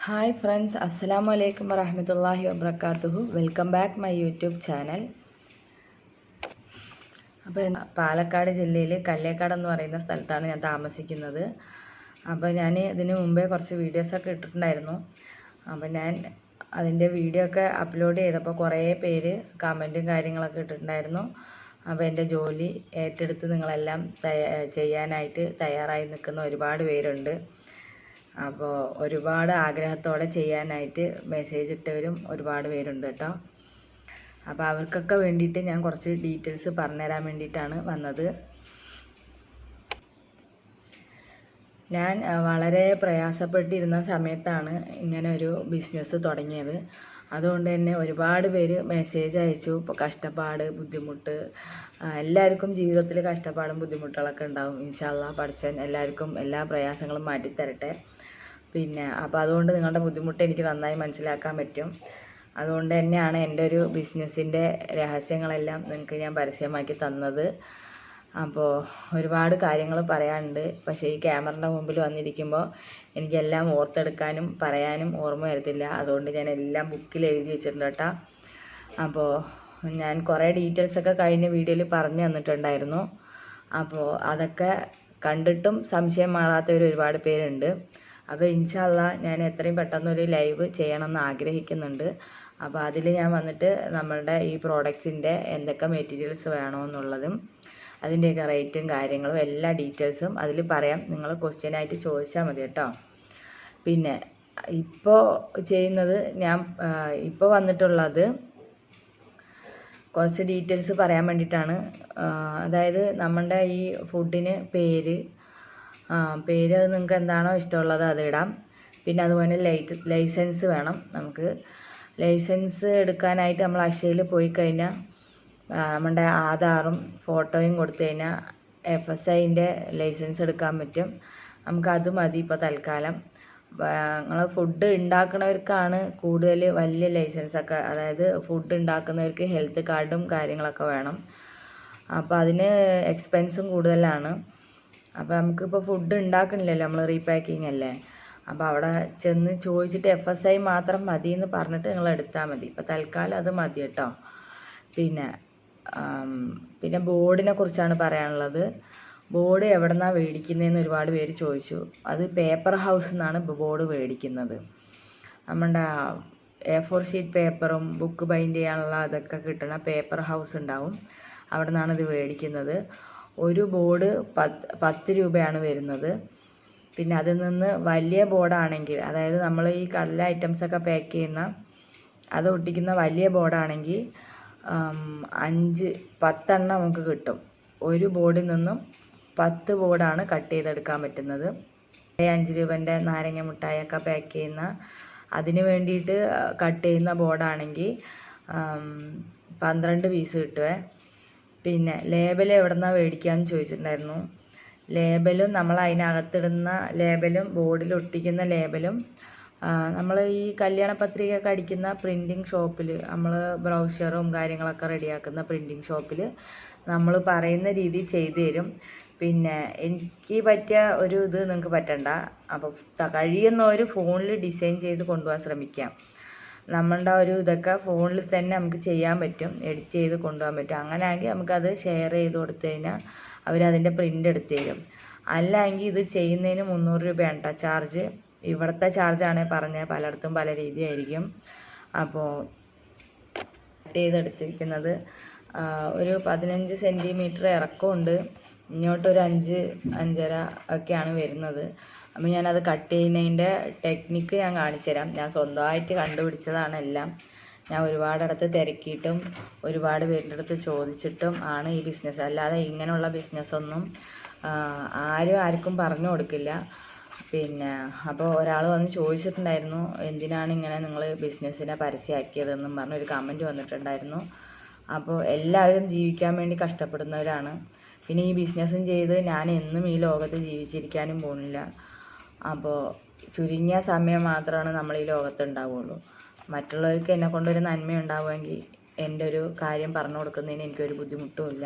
Hi friends, അസ്സലാമു അലൈക്കും വറഹ്മത്തുള്ളാഹി വബറകാതുഹു. Welcome back my YouTube channel. അപ്പോൾ പാലക്കാട് ജില്ലയിൽ കല്ലേക്കാട് എന്ന് പറയുന്ന സ്ഥലത്താണ് ഞാൻ താമസിക്കുന്നത്. അപ്പോൾ ഞാൻ ഇതിന് മുമ്പേ കുറച്ച് വീഡിയോസൊക്കെ ഇട്ടിട്ടുണ്ടായിരുന്നു. അപ്പോൾ ഞാൻ അതിൻ്റെ വീഡിയോ ഒക്കെ അപ്ലോഡ് ചെയ്തപ്പോൾ കുറേ പേര് കമൻറ്റും കാര്യങ്ങളൊക്കെ ഇട്ടിട്ടുണ്ടായിരുന്നു. അപ്പോൾ എൻ്റെ ജോലി ഏറ്റെടുത്ത് നിങ്ങളെല്ലാം ചെയ്യാനായിട്ട് തയ്യാറായി നിൽക്കുന്ന ഒരുപാട് പേരുണ്ട്. അപ്പോൾ ഒരുപാട് ആഗ്രഹത്തോടെ ചെയ്യാനായിട്ട് മെസ്സേജ് ഇട്ടവരും ഒരുപാട് പേരുണ്ട് കേട്ടോ. അപ്പോൾ അവർക്കൊക്കെ വേണ്ടിയിട്ട് ഞാൻ കുറച്ച് ഡീറ്റെയിൽസ് പറഞ്ഞുതരാൻ വേണ്ടിയിട്ടാണ് വന്നത്. ഞാൻ വളരെ പ്രയാസപ്പെട്ടിരുന്ന സമയത്താണ് ഇങ്ങനെ ഒരു ബിസിനസ് തുടങ്ങിയത്. അതുകൊണ്ട് തന്നെ ഒരുപാട് പേര് മെസ്സേജ് അയച്ചു. ഇപ്പോൾ കഷ്ടപ്പാട്, ബുദ്ധിമുട്ട്, എല്ലാവർക്കും ജീവിതത്തിൽ കഷ്ടപ്പാടും ബുദ്ധിമുട്ടുകളൊക്കെ ഉണ്ടാവും. ഇൻഷാ അല്ലാഹ് പഠിച്ചവൻ എല്ലാവർക്കും എല്ലാ പ്രയാസങ്ങളും മാറ്റിത്തരട്ടെ. അപ്പോൾ അതുകൊണ്ട് നിങ്ങളുടെ ബുദ്ധിമുട്ട് എനിക്ക് നന്നായി മനസ്സിലാക്കാൻ പറ്റും. അതുകൊണ്ട് തന്നെയാണ് എൻ്റെ ഒരു ബിസിനസ്സിൻ്റെ രഹസ്യങ്ങളെല്ലാം നിങ്ങൾക്ക് ഞാൻ പരസ്യമാക്കി തന്നത്. അപ്പോൾ ഒരുപാട് കാര്യങ്ങൾ പറയാനുണ്ട്. പക്ഷേ ഈ ക്യാമറയുടെ മുമ്പിൽ വന്നിരിക്കുമ്പോൾ എനിക്കെല്ലാം ഓർത്തെടുക്കാനും പറയാനും ഓർമ്മ വരത്തില്ല. അതുകൊണ്ട് ഞാൻ എല്ലാം ബുക്കിൽ എഴുതി വെച്ചിട്ടുണ്ട് കേട്ടോ. അപ്പോൾ ഞാൻ കുറേ ഡീറ്റെയിൽസൊക്കെ കഴിഞ്ഞ വീഡിയോയിൽ പറഞ്ഞു തന്നിട്ടുണ്ടായിരുന്നു. അപ്പോൾ അതൊക്കെ കണ്ടിട്ടും സംശയം മാറാത്തവർ ഒരുപാട് പേരുണ്ട്. അപ്പോൾ ഇൻഷാ അല്ലാഹ് ഞാൻ എത്രയും പെട്ടെന്നൊരു ലൈവ് ചെയ്യണമെന്ന് ആഗ്രഹിക്കുന്നുണ്ട്. അപ്പോൾ അതിൽ ഞാൻ വന്നിട്ട് നമ്മളുടെ ഈ പ്രോഡക്റ്റ്സിൻ്റെ എന്തൊക്കെ മെറ്റീരിയൽസ് വേണമെന്നുള്ളതും അതിൻ്റെയൊക്കെ റേറ്റും കാര്യങ്ങളും എല്ലാ ഡീറ്റെയിൽസും അതിൽ പറയാം. നിങ്ങൾ ക്വസ്റ്റ്യനായിട്ട് ചോദിച്ചാൽ മതി കേട്ടോ. പിന്നെ ഇപ്പോൾ ചെയ്യുന്നത് ഇപ്പോൾ വന്നിട്ടുള്ളത് കുറച്ച് ഡീറ്റെയിൽസ് പറയാൻ വേണ്ടിയിട്ടാണ്. അതായത് നമ്മളുടെ ഈ ഫുഡിന് പേര് നിങ്ങൾക്ക് എന്താണോ ഇഷ്ടമുള്ളത് അത് ഇടാം. പിന്നെ അതുപോലെ ലൈസൻസ് വേണം. നമുക്ക് ലൈസൻസ് എടുക്കാനായിട്ട് നമ്മൾ അക്ഷയയിൽ പോയി കഴിഞ്ഞാൽ നമ്മുടെ ആധാറും ഫോട്ടോയും കൊടുത്തു കഴിഞ്ഞാൽ FSIൻ്റെ ലൈസൻസ് എടുക്കാൻ പറ്റും. നമുക്കത് മതി ഇപ്പോൾ തൽക്കാലം. നിങ്ങൾ ഫുഡ് ഉണ്ടാക്കുന്നവർക്കാണ് കൂടുതൽ വലിയ ലൈസൻസൊക്കെ, അതായത് ഫുഡ് ഉണ്ടാക്കുന്നവർക്ക് ഹെൽത്ത് കാർഡും കാര്യങ്ങളൊക്കെ വേണം. അപ്പോൾ അതിന് എക്സ്പെൻസും കൂടുതലാണ്. അപ്പോൾ നമുക്കിപ്പോൾ ഫുഡ് ഉണ്ടാക്കണില്ലല്ലോ, നമ്മൾ റീപാക്കിങ് അല്ലേ. അപ്പോൾ അവിടെ ചെന്ന് ചോദിച്ചിട്ട് FSI മാത്രം മതി എന്ന് പറഞ്ഞിട്ട് നിങ്ങൾ എടുത്താൽ മതി. ഇപ്പോൾ തൽക്കാലം അത് മതി കേട്ടോ. പിന്നെ ബോർഡിനെ കുറിച്ചാണ് പറയാനുള്ളത്. ബോർഡ് എവിടെ നിന്നാണ് മേടിക്കുന്നതെന്ന് ഒരുപാട് പേര് ചോദിച്ചു. അത് പേപ്പർ ഹൗസ് നിന്നാണ് ബോർഡ് മേടിക്കുന്നത്. നമ്മുടെ A4 ഷീറ്റ് പേപ്പറും ബുക്ക് ബൈൻഡ് ചെയ്യാനുള്ള അതൊക്കെ കിട്ടുന്ന പേപ്പർ ഹൗസ് ഉണ്ടാവും, അവിടെ നിന്നാണ് ഇത് മേടിക്കുന്നത്. ഒരു ബോർഡ് 10 രൂപയാണ് വരുന്നത്. പിന്നെ അതിൽ നിന്ന് വലിയ ബോർഡാണെങ്കിൽ, അതായത് നമ്മൾ ഈ കടല ഐറ്റംസൊക്കെ പാക്ക് ചെയ്യുന്ന അത് ഒട്ടിക്കുന്ന വലിയ ബോർഡാണെങ്കിൽ 10 എണ്ണം നമുക്ക് കിട്ടും. ഒരു ബോർഡിൽ നിന്നും 10 ബോർഡാണ് കട്ട് ചെയ്തെടുക്കാൻ പറ്റുന്നത്. 5 രൂപൻ്റെ നാരങ്ങ മിഠായിയൊക്കെ പാക്ക് ചെയ്യുന്ന അതിന് വേണ്ടിയിട്ട് കട്ട് ചെയ്യുന്ന ബോർഡാണെങ്കിൽ 12 പീസ് കിട്ടുമേ. പിന്നെ ലേബൽ എവിടെ നിന്നാണ് മേടിക്കുകയെന്ന് ചോദിച്ചിട്ടുണ്ടായിരുന്നു. ലേബലും നമ്മൾ അതിനകത്തിടുന്ന ലേബലും ബോർഡിൽ ഒട്ടിക്കുന്ന ലേബലും നമ്മൾ ഈ കല്യാണ പത്രികയൊക്കെ അടിക്കുന്ന പ്രിൻറ്റിങ് ഷോപ്പിൽ, നമ്മൾ ബ്രൗഷറും കാര്യങ്ങളൊക്കെ റെഡിയാക്കുന്ന പ്രിൻറ്റിങ് ഷോപ്പിൽ നമ്മൾ പറയുന്ന രീതി ചെയ്തു തരും. പിന്നെ എനിക്ക് പറ്റിയ ഒരു ഇത് നിങ്ങൾക്ക് പറ്റണ്ട. അപ്പോൾ കഴിയുന്നവർ ഫോണിൽ ഡിസൈൻ ചെയ്ത് കൊണ്ടുപോകാൻ ശ്രമിക്കാം. നമ്മളുടെ ഒരു ഇതൊക്കെ ഫോണിൽ തന്നെ നമുക്ക് ചെയ്യാൻ പറ്റും, എഡിറ്റ് ചെയ്ത് കൊണ്ടുപോകാൻ പറ്റും. അങ്ങനെയാണെങ്കിൽ നമുക്കത് ഷെയർ ചെയ്ത് കൊടുത്തു കഴിഞ്ഞാൽ അവരതിൻ്റെ പ്രിൻ്റ് എടുത്ത് തരും. അല്ലെങ്കിൽ ഇത് ചെയ്യുന്നതിന് 300 രൂപയാണ് കേട്ടോ ചാർജ്. ഇവിടുത്തെ ചാർജാണ് പറഞ്ഞത്, പലയിടത്തും പല രീതിയായിരിക്കും. അപ്പോൾ കട്ട് ചെയ്തെടുത്തിരിക്കുന്നത് ഒരു 15 സെൻറ്റിമീറ്റർ ഇറക്കമുണ്ട്, ഇങ്ങോട്ടൊരു 5-5.5 ഒക്കെയാണ് വരുന്നത്. അപ്പോൾ ഞാനത് കട്ട് ചെയ്യുന്നതിൻ്റെ ടെക്നിക്ക് ഞാൻ കാണിച്ചു തരാം. ഞാൻ സ്വന്തമായിട്ട് കണ്ടുപിടിച്ചതാണ് എല്ലാം. ഞാൻ ഒരുപാടിടത്ത് തിരക്കിയിട്ടും ഒരുപാട് പേരുടെ അടുത്ത് ചോദിച്ചിട്ടും ആണ് ഈ ബിസിനസ്. അല്ലാതെ ഇങ്ങനെയുള്ള ബിസിനസ്സൊന്നും ആർക്കും പറഞ്ഞു കൊടുക്കില്ല. അപ്പോൾ ഒരാൾ വന്ന് ചോദിച്ചിട്ടുണ്ടായിരുന്നു, എന്തിനാണ് ഇങ്ങനെ നിങ്ങൾ ബിസിനസ്സിനെ പരസ്യമാക്കിയതെന്നും പറഞ്ഞ് ഒരു കമൻറ്റ് വന്നിട്ടുണ്ടായിരുന്നു. അപ്പോൾ എല്ലാവരും ജീവിക്കാൻ വേണ്ടി കഷ്ടപ്പെടുന്നവരാണ്. പിന്നെ ഈ ബിസിനസ്സും ചെയ്ത് ഞാൻ എന്നും ഈ ലോകത്ത് ജീവിച്ചിരിക്കാനും പോകുന്നില്ല. അപ്പോൾ ചുരുങ്ങിയ സമയം മാത്രമാണ് നമ്മൾ ഈ ലോകത്ത് ഉണ്ടാവുകയുള്ളൂ. മറ്റുള്ളവർക്ക് എന്നെ കൊണ്ടൊരു നന്മ ഉണ്ടാവുമെങ്കിൽ എൻ്റെ ഒരു കാര്യം പറഞ്ഞു കൊടുക്കുന്നതിന് എനിക്കൊരു ബുദ്ധിമുട്ടുമില്ല.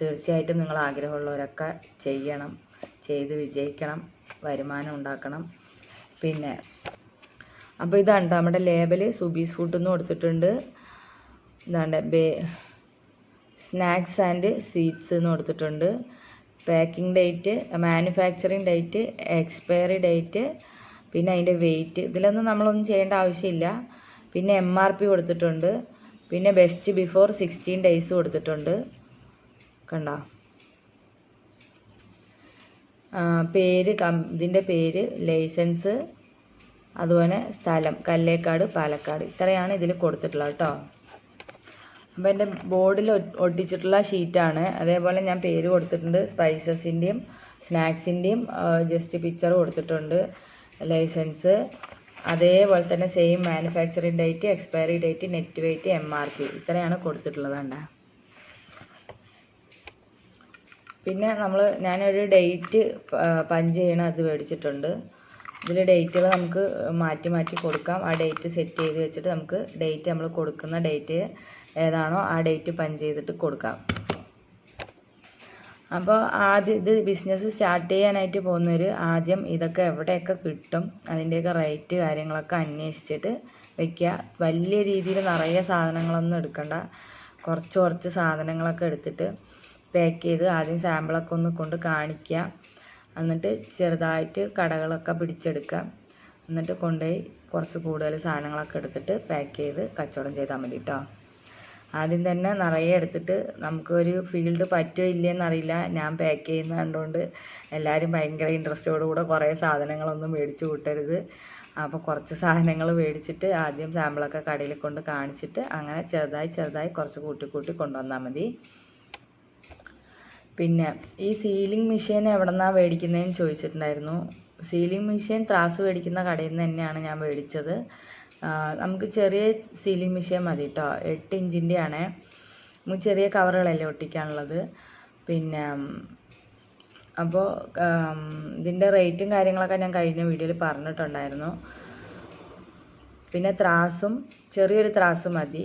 തീർച്ചയായിട്ടും നിങ്ങൾ ആഗ്രഹമുള്ളവരൊക്കെ ചെയ്യണം, ചെയ്ത് വിജയിക്കണം, വരുമാനം ഉണ്ടാക്കണം. പിന്നെ അപ്പോൾ ഇതാണ് നമ്മുടെ ലേബൽ സുബീസ് ഫുഡ് എന്ന് കൊടുത്തിട്ടുണ്ട്. ഇതാണ്ട് സ്നാക്സ് ആൻഡ് സ്വീറ്റ്സ് എന്ന് കൊടുത്തിട്ടുണ്ട്. Packing date, manufacturing date, expiry date, പിന്നെ അതിൻ്റെ വെയിറ്റ്. ഇതിലൊന്നും നമ്മളൊന്നും ചെയ്യേണ്ട ആവശ്യമില്ല. പിന്നെ MRP കൊടുത്തിട്ടുണ്ട്. പിന്നെ ബെസ്റ്റ് ബിഫോർ 16 days കൊടുത്തിട്ടുണ്ട്. കണ്ടോ? പേര്, ഇതിൻ്റെ പേര്, ലൈസൻസ്, അതുപോലെ സ്ഥലം കല്ലേക്കാട്, പാലക്കാട്. ഇത്രയാണ് ഇതിൽ കൊടുത്തിട്ടുള്ളത് കേട്ടോ. അപ്പോൾ എൻ്റെ ബോർഡിൽ ഒട്ടിച്ചിട്ടുള്ള ഷീറ്റാണ്. അതേപോലെ ഞാൻ പേര് കൊടുത്തിട്ടുണ്ട്. സ്പൈസസിൻ്റെയും സ്നാക്സിൻ്റെയും ജസ്റ്റ് പിക്ചർ കൊടുത്തിട്ടുണ്ട്. ലൈസൻസ്, അതേപോലെ തന്നെ same manufacturing date, expiry date, net wait, MRP. ഇത്രയാണ് കൊടുത്തിട്ടുള്ളത്. വേണ്ട. പിന്നെ ഞാനൊരു ഡേറ്റ് പഞ്ച് ചെയ്യണ അത് മേടിച്ചിട്ടുണ്ട്. ഇതിൽ ഡേറ്റുകൾ നമുക്ക് മാറ്റി മാറ്റി കൊടുക്കാം. ആ ഡേറ്റ് സെറ്റ് ചെയ്ത് വെച്ചിട്ട് നമുക്ക് ഡേറ്റ്, നമ്മൾ കൊടുക്കുന്ന ഡേറ്റ് ഏതാണോ ആ ഡേറ്റ് പഞ്ച് ചെയ്തിട്ട് കൊടുക്കാം. അപ്പോൾ ആദ്യം ഇത് ബിസിനസ് സ്റ്റാർട്ട് ചെയ്യാനായിട്ട് പോകുന്നവർ ആദ്യം ഇതൊക്കെ എവിടെയൊക്കെ കിട്ടും അതിൻ്റെയൊക്കെ റേറ്റ് കാര്യങ്ങളൊക്കെ അന്വേഷിച്ചിട്ട് വയ്ക്കുക. വലിയ രീതിയിൽ നിറയെ സാധനങ്ങളൊന്നും എടുക്കണ്ട. കുറച്ച് സാധനങ്ങളൊക്കെ എടുത്തിട്ട് പാക്ക് ചെയ്ത് ആദ്യം സാമ്പിളൊക്കെ ഒന്ന് കൊണ്ട് കാണിക്കുക. എന്നിട്ട് ചെറുതായിട്ട് കടകളൊക്കെ പിടിച്ചെടുക്കുക. എന്നിട്ട് കൊണ്ടുപോയി കുറച്ച് കൂടുതൽ സാധനങ്ങളൊക്കെ എടുത്തിട്ട് പാക്ക് ചെയ്ത് കച്ചവടം ചെയ്താൽ മതി കേട്ടോ. ആദ്യം തന്നെ നിറയെ എടുത്തിട്ട് നമുക്കൊരു ഫീൽഡ് പറ്റുമോ ഇല്ലയെന്നറിയില്ല. ഞാൻ പാക്ക് ചെയ്യുന്ന കണ്ടുകൊണ്ട് എല്ലാവരും ഭയങ്കര ഇൻട്രസ്റ്റോടുകൂടെ കുറേ സാധനങ്ങളൊന്നും മേടിച്ച് കൂട്ടരുത്. അപ്പോൾ കുറച്ച് സാധനങ്ങൾ മേടിച്ചിട്ട് ആദ്യം സാമ്പിളൊക്കെ കടയിൽ കൊണ്ട് കാണിച്ചിട്ട് അങ്ങനെ ചെറുതായി കുറച്ച് കൂട്ടി കൊണ്ടുവന്നാൽ മതി. പിന്നെ ഈ സീലിംഗ് മെഷീൻ എവിടെ നിന്നാണ് മേടിക്കുന്നതെന്ന് ചോദിച്ചിട്ടുണ്ടായിരുന്നു. സീലിംഗ് മെഷീൻ ത്രാസ് മേടിക്കുന്ന കടയിൽ നിന്ന് തന്നെയാണ് ഞാൻ മേടിച്ചത്. നമുക്ക് ചെറിയ സീലിംഗ് മെഷീൻ മതി കേട്ടോ. 8 ഇഞ്ചിൻ്റെ ആണ്. നമുക്ക് ചെറിയ കവറുകളല്ലേ ഒട്ടിക്കാനുള്ളത്. പിന്നെ അപ്പോൾ ഇതിൻ്റെ റേറ്റും കാര്യങ്ങളൊക്കെ ഞാൻ കഴിഞ്ഞ വീഡിയോയിൽ പറഞ്ഞിട്ടുണ്ടായിരുന്നു. പിന്നെ ത്രാസും ചെറിയൊരു ത്രാസ് മതി.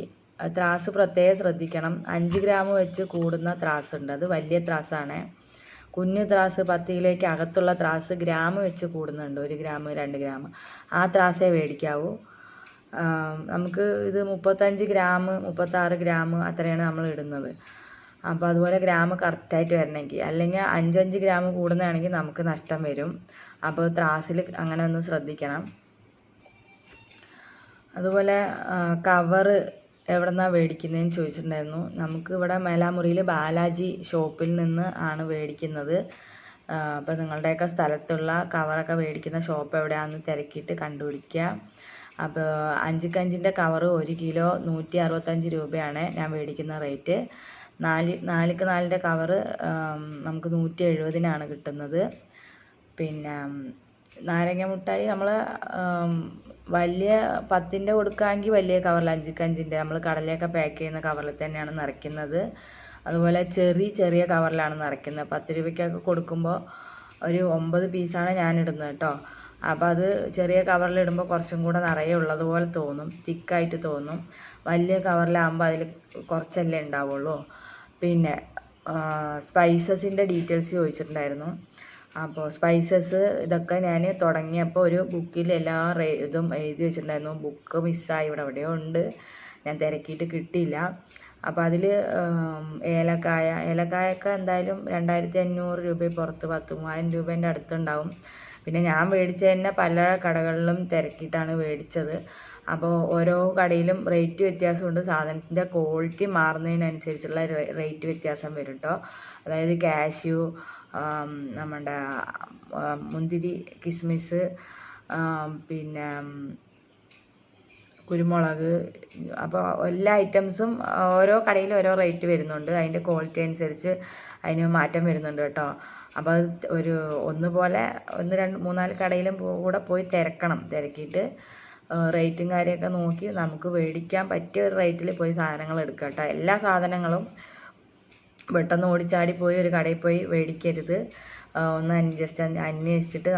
ത്രാസ് പ്രത്യേകം ശ്രദ്ധിക്കണം. 5 ഗ്രാം വെച്ച് കൂടുന്ന ത്രാസ് ഉണ്ട്. അത് വലിയ ത്രാസാണ്. കുഞ്ഞു ത്രാസ് 10 കിലോയ്ക്ക് അകത്തുള്ള ത്രാസ് ഗ്രാം വെച്ച് കൂടുന്നുണ്ട്. 1 ഗ്രാം 2 ഗ്രാം ആ ത്രാസേ മേടിക്കാവൂ. നമുക്ക് ഇത് 35 ഗ്രാം 36 ഗ്രാം അത്രയാണ് നമ്മൾ ഇടുന്നത്. അപ്പോൾ അതുപോലെ ഗ്രാം കറക്റ്റായിട്ട് വരണമെങ്കിൽ, അല്ലെങ്കിൽ 5 ഗ്രാം കൂടുന്നതാണെങ്കിൽ നമുക്ക് നഷ്ടം വരും. അപ്പോൾ ത്രാസിൽ അങ്ങനെ ഒന്ന് ശ്രദ്ധിക്കണം. അതുപോലെ കവറ് എവിടെ നിന്നാണ് മേടിക്കുന്നതെന്ന് ചോദിച്ചിട്ടുണ്ടായിരുന്നു. നമുക്ക് ഇവിടെ മേലാമുറിയിൽ ബാലാജി ഷോപ്പിൽ നിന്ന് ആണ് മേടിക്കുന്നത്. അപ്പോൾ നിങ്ങളുടെയൊക്കെ സ്ഥലത്തുള്ള കവറൊക്കെ മേടിക്കുന്ന ഷോപ്പ് എവിടെയാണെന്ന് തിരക്കിയിട്ട് കണ്ടുപിടിക്കുക. അപ്പോൾ 5 കവറ് 1 കിലോ 165 രൂപയാണ് ഞാൻ മേടിക്കുന്ന റേറ്റ്. 4x4 കവറ് നമുക്ക് 170-നാണ് കിട്ടുന്നത്. പിന്നെ നാരങ്ങ മുട്ടായി നമ്മൾ വലിയ 10-ൻ്റെ കൊടുക്കുകയാണെങ്കിൽ വലിയ കവറിൽ 5x5 നമ്മൾ കടലയൊക്കെ പാക്ക് ചെയ്യുന്ന കവറിൽ തന്നെയാണ് നിറയ്ക്കുന്നത്. അതുപോലെ ചെറിയ കവറിലാണ് നിറയ്ക്കുന്നത്. 10 രൂപയ്ക്കൊക്കെ കൊടുക്കുമ്പോൾ ഒരു 9 പീസാണ് ഞാൻ ഇടുന്നത് കേട്ടോ. അപ്പോൾ അത് ചെറിയ കവറിലിടുമ്പോൾ കുറച്ചും കൂടെ നിറയെ ഉള്ളതുപോലെ തോന്നും, തിക്കായിട്ട് തോന്നും. വലിയ കവറിലാകുമ്പോൾ അതിൽ കുറച്ചല്ലേ ഉണ്ടാവുള്ളൂ. പിന്നെ സ്പൈസസിൻ്റെ ഡീറ്റെയിൽസ് ചോദിച്ചിട്ടുണ്ടായിരുന്നു. അപ്പോൾ സ്പൈസസ് ഇതൊക്കെ ഞാൻ തുടങ്ങിയപ്പോൾ ഒരു ബുക്കിൽ എല്ലാ ഇതും എഴുതി വെച്ചിട്ടുണ്ടായിരുന്നു. ബുക്ക് മിസ്സായി, എവിടെയോ ഉണ്ട്, ഞാൻ തിരക്കിയിട്ട് കിട്ടിയില്ല. അപ്പോൾ അതിൽ ഏലക്കായൊക്കെ എന്തായാലും 2500 രൂപ പുറത്ത്, 10,000 രൂപേൻ്റെ അടുത്തുണ്ടാവും. പിന്നെ ഞാൻ മേടിച്ചത് തന്നെ പല കടകളിലും തിരക്കിയിട്ടാണ് മേടിച്ചത്. അപ്പോൾ ഓരോ കടയിലും റേറ്റ് വ്യത്യാസമുണ്ട്. സാധനത്തിൻ്റെ ക്വാളിറ്റി മാറുന്നതിനനുസരിച്ചുള്ള റേറ്റ് വ്യത്യാസം വരും കേട്ടോ. അതായത് കാഷ്യൂ, നമ്മുടെ മുന്തിരി, കിസ്മിസ്, പിന്നെ കുരുമുളക്, അപ്പോൾ എല്ലാ ഐറ്റംസും ഓരോ കടയിലും ഓരോ റേറ്റ് വരുന്നുണ്ട്. അതിൻ്റെ ക്വാളിറ്റി അനുസരിച്ച് അതിന് മാറ്റം വരുന്നുണ്ട് കേട്ടോ. അപ്പോൾ അത് ഒന്നുപോലെ 1, 2, 3, 4 കടയിലും കൂടെ പോയി തിരക്കിയിട്ട് റേറ്റും കാര്യമൊക്കെ നോക്കി നമുക്ക് മേടിക്കാൻ പറ്റിയ ഒരു റേറ്റിൽ പോയി സാധനങ്ങൾ എടുക്കുക കേട്ടോ. എല്ലാ സാധനങ്ങളും പെട്ടെന്ന് ഓടിച്ചാടി പോയി ഒരു കടയിൽ പോയി മേടിക്കരുത്. ഒന്ന് ജസ്റ്റ് അന്വേഷിച്ചിട്ട്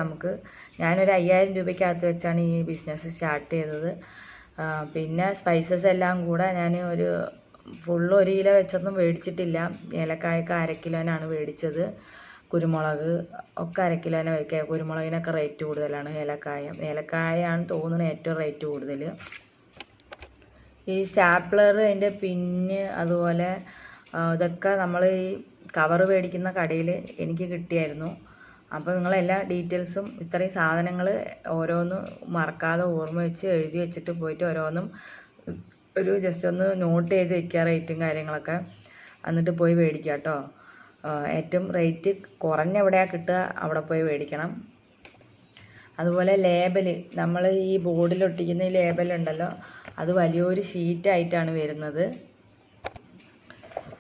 ഞാനൊരു 5000 രൂപയ്ക്കകത്ത് വെച്ചാണ് ഈ ബിസിനസ് സ്റ്റാർട്ട് ചെയ്തത്. പിന്നെ സ്പൈസസ് എല്ലാം കൂടെ ഞാൻ ഫുള്ള് 1 കിലോ വെച്ചൊന്നും മേടിച്ചിട്ടില്ല. ഏലക്കായൊക്കെ 1/2 കിലോനാണ് മേടിച്ചത്. കുരുമുളക് ഒക്കെ 1 കിലോ തന്നെ വയ്ക്കുക. കുരുമുളകിനൊക്കെ റേറ്റ് കൂടുതലാണ്. ഏലക്കായാണ് തോന്നുന്നത് ഏറ്റവും റേറ്റ് കൂടുതൽ. ഈ സ്റ്റാപ്ലർ, അതിൻ്റെ പിന്ന്, അതുപോലെ ഇതൊക്കെ നമ്മൾ ഈ കവർ മേടിക്കുന്ന കടയിൽ എനിക്ക് കിട്ടിയായിരുന്നു. അപ്പോൾ നിങ്ങളെല്ലാ ഡീറ്റെയിൽസും ഇത്രയും സാധനങ്ങൾ ഓരോന്ന് മറക്കാതെ ഓർമ്മ വെച്ച് എഴുതി വെച്ചിട്ട് പോയിട്ട് ഓരോന്നും ജസ്റ്റ് ഒന്ന് നോട്ട് ചെയ്ത് വെക്കുക, റേറ്റും കാര്യങ്ങളൊക്കെ. എന്നിട്ട് പോയി മേടിക്കുക കേട്ടോ. ഏറ്റവും റേറ്റ് കുറഞ്ഞ എവിടെയാണ് കിട്ടുക അവിടെ പോയി മേടിക്കണം. അതുപോലെ ലേബൽ, നമ്മൾ ഈ ബോർഡിൽ ഒട്ടിക്കുന്ന ഈ ലേബലുണ്ടല്ലോ, അത് വലിയൊരു ഷീറ്റായിട്ടാണ് വരുന്നത്.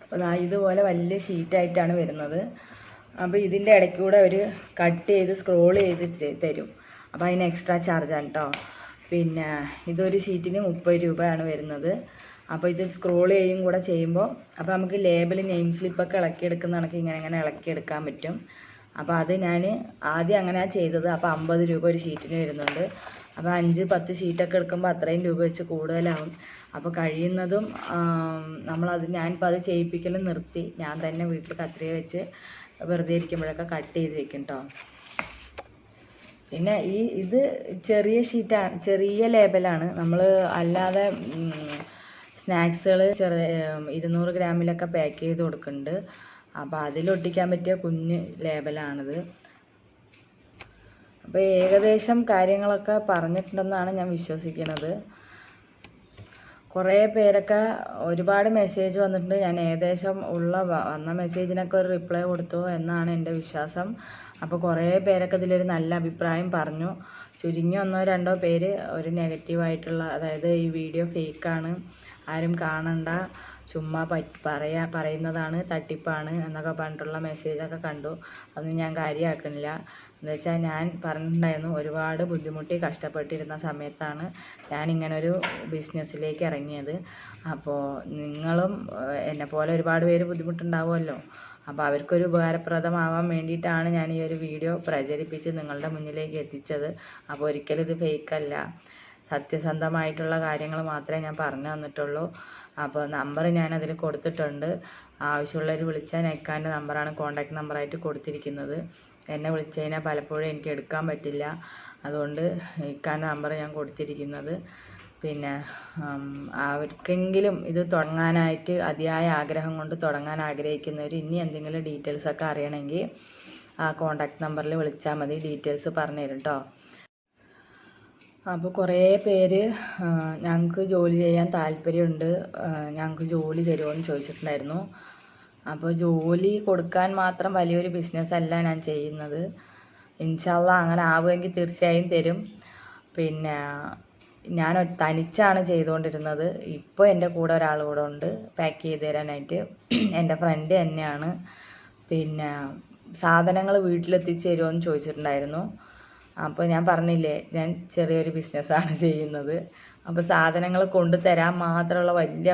അപ്പോൾ ഇതുപോലെ വലിയ ഷീറ്റായിട്ടാണ് വരുന്നത്. അപ്പോൾ ഇതിൻ്റെ ഇടയ്ക്കൂടെ ഒരു കട്ട് ചെയ്ത് സ്ക്രോൾ ചെയ്ത് തരും. അപ്പോൾ അതിന് എക്സ്ട്രാ ചാർജാണ് കേട്ടോ. പിന്നെ ഇതൊരു ഷീറ്റിന് 30 രൂപയാണ് വരുന്നത്. അപ്പോൾ ഇത് സ്ക്രോൾ ചെയ്യും കൂടെ ചെയ്യുമ്പോൾ അപ്പോൾ നമുക്ക് ലേബൽ, നെയിം സ്ലിപ്പൊക്കെ ഇളക്കിയെടുക്കുന്ന കണക്ക് ഇങ്ങനെ ഇളക്കിയെടുക്കാൻ പറ്റും. അപ്പോൾ അത് ഞാൻ ആദ്യം അങ്ങനെയാണ് ചെയ്തത്. അപ്പോൾ 50 രൂപ ഒരു ഷീറ്റിന് വരുന്നുണ്ട്. അപ്പോൾ 5-10 ഷീറ്റൊക്കെ എടുക്കുമ്പോൾ അത്രയും രൂപ വെച്ച് കൂടുതലാവും. അപ്പോൾ കഴിയുന്നതും ഞാനിപ്പോൾ അത് ചെയ്യിപ്പിക്കലും നിർത്തി. ഞാൻ തന്നെ വീട്ടിൽ കത്രിക വെച്ച് വെറുതെ ഇരിക്കുമ്പോഴൊക്കെ കട്ട് ചെയ്ത് വെക്കും കേട്ടോ. പിന്നെ ഇത് ചെറിയ ഷീറ്റാണ്, ചെറിയ ലേബലാണ്. നമ്മൾ അല്ലാതെ സ്നാക്സുകൾ 200 ഗ്രാമിലൊക്കെ പാക്ക് ചെയ്ത് കൊടുക്കുന്നുണ്ട്. അപ്പോൾ അതിലൊട്ടിക്കാൻ പറ്റിയ കുഞ്ഞ് ലേബലാണിത്. അപ്പോൾ ഏകദേശം കാര്യങ്ങളൊക്കെ പറഞ്ഞിട്ടുണ്ടെന്നാണ് ഞാൻ വിശ്വസിക്കുന്നത്. കുറേ പേരൊക്കെ ഒരുപാട് മെസ്സേജ് വന്നിട്ടുണ്ട്. ഞാൻ ഏകദേശം വന്ന മെസ്സേജിനൊക്കെ ഒരു റിപ്ലൈ കൊടുത്തു എന്നാണ് എൻ്റെ വിശ്വാസം. അപ്പോൾ കുറേ പേരൊക്കെ ഇതിലൊരു നല്ല അഭിപ്രായം പറഞ്ഞു. ചുരുങ്ങി 1-2 പേര് ഒരു നെഗറ്റീവായിട്ടുള്ള, അതായത് ഈ വീഡിയോ ഫേക്കാണ്, ആരും കാണണ്ട, ചുമ്മാ പറയുന്നതാണ്, തട്ടിപ്പാണ് എന്നൊക്കെ പറഞ്ഞിട്ടുള്ള മെസ്സേജൊക്കെ കണ്ടു. അതൊന്നും ഞാൻ കാര്യമാക്കുന്നില്ല. എന്ന് വെച്ചാൽ ഞാൻ പറഞ്ഞിട്ടുണ്ടായിരുന്നു, ഒരുപാട് ബുദ്ധിമുട്ടി കഷ്ടപ്പെട്ടിരുന്ന സമയത്താണ് ഞാനിങ്ങനൊരു ബിസിനസ്സിലേക്ക് ഇറങ്ങിയത്. അപ്പോൾ നിങ്ങളും എന്നെപ്പോലെ ഒരുപാട് പേര് ബുദ്ധിമുട്ടുണ്ടാവുമല്ലോ. അപ്പോൾ അവർക്കൊരു ഉപകാരപ്രദമാവാൻ വേണ്ടിയിട്ടാണ് ഞാൻ ഈ ഒരു വീഡിയോ പ്രചരിപ്പിച്ച് നിങ്ങളുടെ മുന്നിലേക്ക് എത്തിച്ചത്. അപ്പോൾ ഒരിക്കലും ഇത് ഫേക്കല്ല, സത്യസന്ധമായിട്ടുള്ള കാര്യങ്ങൾ മാത്രമേ ഞാൻ പറഞ്ഞു തന്നിട്ടുള്ളൂ. അപ്പോൾ നമ്പർ ഞാനതിൽ കൊടുത്തിട്ടുണ്ട്. ആവശ്യമുള്ളവർ വിളിച്ചാൽ ഇക്കാൻ്റെ നമ്പറാണ് കോൺടാക്ട് നമ്പറായിട്ട് കൊടുത്തിരിക്കുന്നത്. എന്നെ വിളിച്ചു കഴിഞ്ഞാൽ പലപ്പോഴും എനിക്ക് എടുക്കാൻ പറ്റില്ല. അതുകൊണ്ട് ഇക്കാൻ്റെ നമ്പർ ഞാൻ കൊടുത്തിരിക്കുന്നത്. പിന്നെ അവർക്കെങ്കിലും ഇത് തുടങ്ങാനായിട്ട് അതിയായ ആഗ്രഹം കൊണ്ട് തുടങ്ങാൻ ആഗ്രഹിക്കുന്നവർ ഇനി എന്തെങ്കിലും ഡീറ്റെയിൽസൊക്കെ അറിയണമെങ്കിൽ ആ കോൺടാക്ട് നമ്പറിൽ വിളിച്ചാൽ മതി, ഡീറ്റെയിൽസ് പറഞ്ഞു തരും കേട്ടോ. അപ്പോൾ കുറേ പേര് ഞങ്ങൾക്ക് ജോലി ചെയ്യാൻ താല്പര്യമുണ്ട്, ഞങ്ങൾക്ക് ജോലി തരുമോ എന്ന് ചോദിച്ചിട്ടുണ്ടായിരുന്നു. അപ്പോൾ ജോലി കൊടുക്കാൻ മാത്രം വലിയൊരു ബിസിനസ്സല്ല ഞാൻ ചെയ്യുന്നത്. ഇൻഷാ അല്ലാ അങ്ങനെ ആവുമെങ്കിൽ തീർച്ചയായും തരും. പിന്നെ ഞാൻ തനിച്ചാണ് ചെയ്തുകൊണ്ടിരുന്നത്. ഇപ്പോൾ എൻ്റെ കൂടെ ഒരാൾ കൂടെ ഉണ്ട് പാക്ക് ചെയ്ത് തരാനായിട്ട്. എൻ്റെ ഫ്രണ്ട് തന്നെയാണ്. പിന്നെ സാധനങ്ങൾ വീട്ടിലെത്തിച്ച് തരുമോ എന്ന് ചോദിച്ചിട്ടുണ്ടായിരുന്നു. അപ്പോൾ ഞാൻ പറഞ്ഞില്ലേ, ഞാൻ ചെറിയൊരു ബിസിനസ്സാണ് ചെയ്യുന്നത്. അപ്പോൾ സാധനങ്ങൾ കൊണ്ടുതരാൻ മാത്രമുള്ള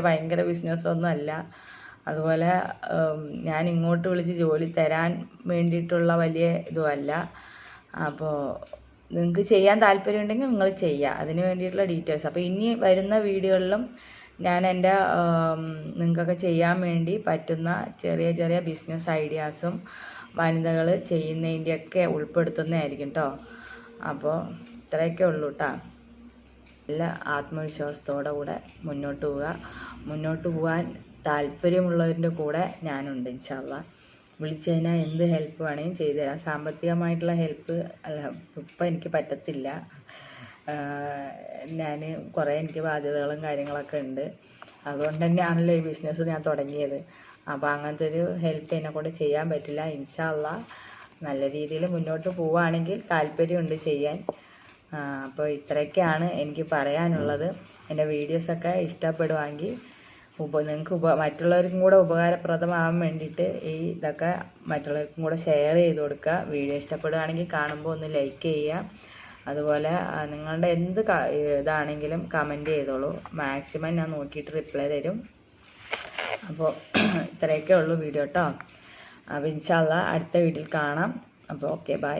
ഭയങ്കര ബിസിനസ്സൊന്നും അല്ല. അതുപോലെ ഞാൻ ഇങ്ങോട്ട് വിളിച്ച് ജോലി തരാൻ വേണ്ടിയിട്ടുള്ള വലിയ ഇതുമല്ല. അപ്പോൾ നിങ്ങൾക്ക് ചെയ്യാൻ താല്പര്യമുണ്ടെങ്കിൽ നിങ്ങൾ ചെയ്യുക, അതിന് വേണ്ടിയിട്ടുള്ള ഡീറ്റെയിൽസ്. അപ്പോൾ ഇനി വരുന്ന വീഡിയോകളിലും ഞാൻ എൻ്റെ നിങ്ങൾക്കൊക്കെ ചെയ്യാൻ വേണ്ടി പറ്റുന്ന ചെറിയ ബിസിനസ് ഐഡിയാസും വനിതകൾ ചെയ്യുന്നതിൻ്റെയൊക്കെ ഉൾപ്പെടുത്തുന്നതായിരിക്കും കേട്ടോ. അപ്പോൾ ഇത്രയൊക്കെ ഉള്ളൂ കേട്ടോ. നല്ല ആത്മവിശ്വാസത്തോടെ കൂടെ മുന്നോട്ട് പോകാൻ താല്പര്യമുള്ളവരുടെ കൂടെ ഞാനുണ്ട് ഇൻഷാ അല്ലാ. വിളിച്ചു കഴിഞ്ഞാൽ എന്ത് ഹെൽപ്പ് വേണമെങ്കിലും ചെയ്തു തരാം. സാമ്പത്തികമായിട്ടുള്ള ഹെൽപ്പ് ഇപ്പം എനിക്ക് പറ്റത്തില്ല. എനിക്ക് ബാധ്യതകളും കാര്യങ്ങളൊക്കെ ഉണ്ട്. അതുകൊണ്ട് തന്നെയാണല്ലോ ഈ ബിസിനസ് ഞാൻ തുടങ്ങിയത്. അപ്പോൾ അങ്ങനത്തെ ഒരു ഹെൽപ്പ് എന്നെക്കൊണ്ട് ചെയ്യാൻ പറ്റില്ല. ഇൻഷാ അല്ലാ നല്ല രീതിയിൽ മുന്നോട്ട് പോവുകയാണെങ്കിൽ താല്പര്യമുണ്ട് ചെയ്യാൻ. അപ്പോൾ ഇത്രയൊക്കെയാണ് എനിക്ക് പറയാനുള്ളത്. എൻ്റെ വീഡിയോസൊക്കെ ഇഷ്ടപ്പെടുവാണെങ്കിൽ നിങ്ങൾക്ക് മറ്റുള്ളവർക്കും കൂടെ ഉപകാരപ്രദമാകാൻ വേണ്ടിയിട്ട് ഇതൊക്കെ മറ്റുള്ളവർക്കും കൂടെ ഷെയർ ചെയ്ത് കൊടുക്കുക. വീഡിയോ ഇഷ്ടപ്പെടുകയാണെങ്കിൽ കാണുമ്പോൾ ഒന്ന് ലൈക്ക് ചെയ്യുക. അതുപോലെ നിങ്ങളുടെ എന്ത് ഇതാണെങ്കിലും കമൻറ്റ് ചെയ്തോളൂ. മാക്സിമം ഞാൻ നോക്കിയിട്ട് റിപ്ലൈ തരും. അപ്പോൾ ഇത്രയൊക്കെ ഉള്ളൂ വീഡിയോ കേട്ടോ. അപ്പോൾ ഇൻഷാ അല്ലാ അടുത്ത വീഡിയോയിൽ കാണാം. അപ്പോൾ ഓക്കെ, ബൈ.